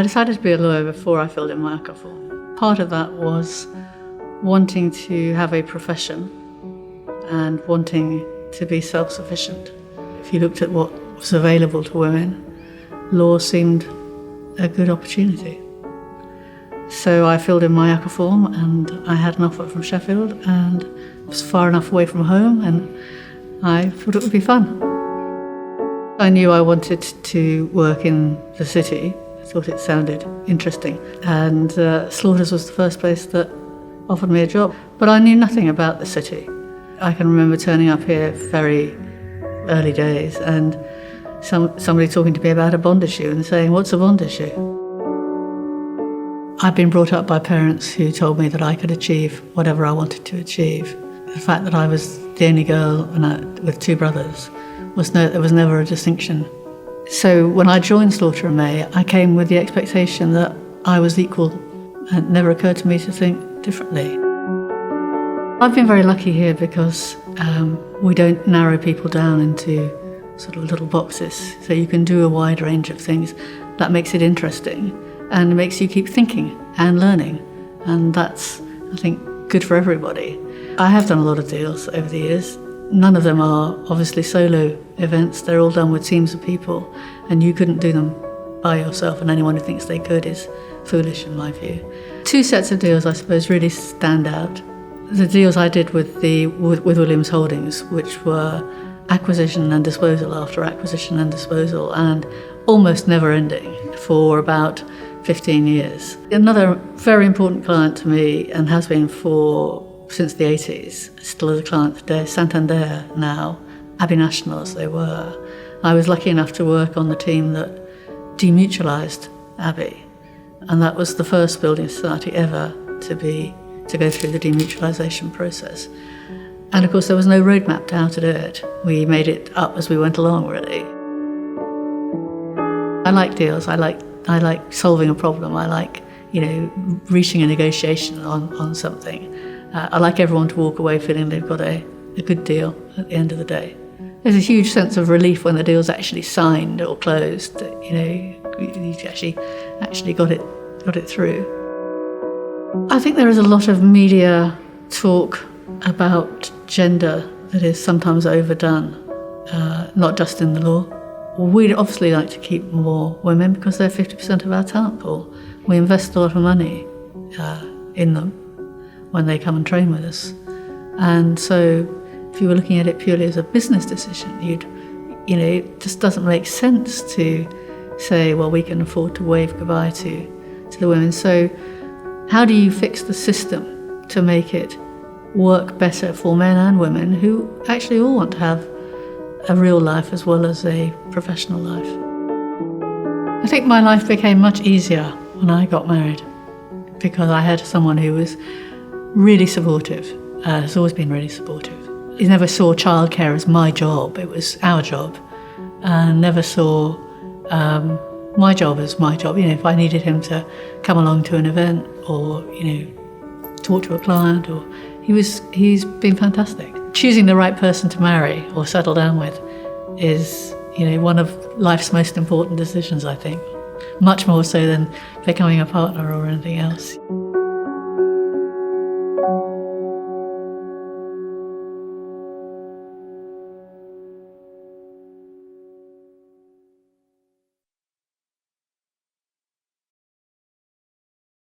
I decided to be a lawyer before I filled in my ACCA form. Part of that was wanting to have a profession and wanting to be self-sufficient. If you looked at what was available to women, law seemed a good opportunity. So I filled in my ACCA form and I had an offer from Sheffield and it was far enough away from home and I thought it would be fun. I knew I wanted to work in the city. I thought it sounded interesting. And Slaughters was the first place that offered me a job. But I knew nothing about the city. I can remember turning up here very early days and somebody talking to me about a bond issue and saying, "What's a bond issue?" I'd been brought up by parents who told me that I could achieve whatever I wanted to achieve. The fact that I was the only girl with two brothers, there was never a distinction. So when I joined Slaughter and May, I came with the expectation that I was equal, and it never occurred to me to think differently. I've been very lucky here because we don't narrow people down into sort of little boxes, so you can do a wide range of things. That makes it interesting and makes you keep thinking and learning, and that's, I think, good for everybody. I have done a lot of deals over the years. None of them are obviously solo events. They're all done with teams of people, and you couldn't do them by yourself, and anyone who thinks they could is foolish in my view. Two sets of deals, I suppose, really stand out. The deals I did with Williams Holdings, which were acquisition and disposal after acquisition and disposal, and almost never ending for about 15 years. Another very important client to me, and has been since the 80s, still is a client today, Santander now, Abbey National as they were. I was lucky enough to work on the team that demutualised Abbey, and that was the first building society ever to go through the demutualisation process. And of course there was no roadmap to how to do it. We made it up as we went along, really. I like deals. I like solving a problem. I like, reaching a negotiation on something. I like everyone to walk away feeling they've got a good deal at the end of the day. There's a huge sense of relief when the deal's actually signed or closed. You actually got it through. I think there is a lot of media talk about gender that is sometimes overdone, not just in the law. We'd obviously like to keep more women because they're 50% of our talent pool. We invest a lot of money in them when they come and train with us. And so if you were looking at it purely as a business decision, it just doesn't make sense to say, well, we can afford to wave goodbye to the women. So how do you fix the system to make it work better for men and women who actually all want to have a real life as well as a professional life? I think my life became much easier when I got married because I had someone who was really supportive, has always been really supportive. He never saw childcare as my job, it was our job, and never saw my job as my job. If I needed him to come along to an event or, talk to a client, or he's been fantastic. Choosing the right person to marry or settle down with is, one of life's most important decisions, I think. Much more so than becoming a partner or anything else.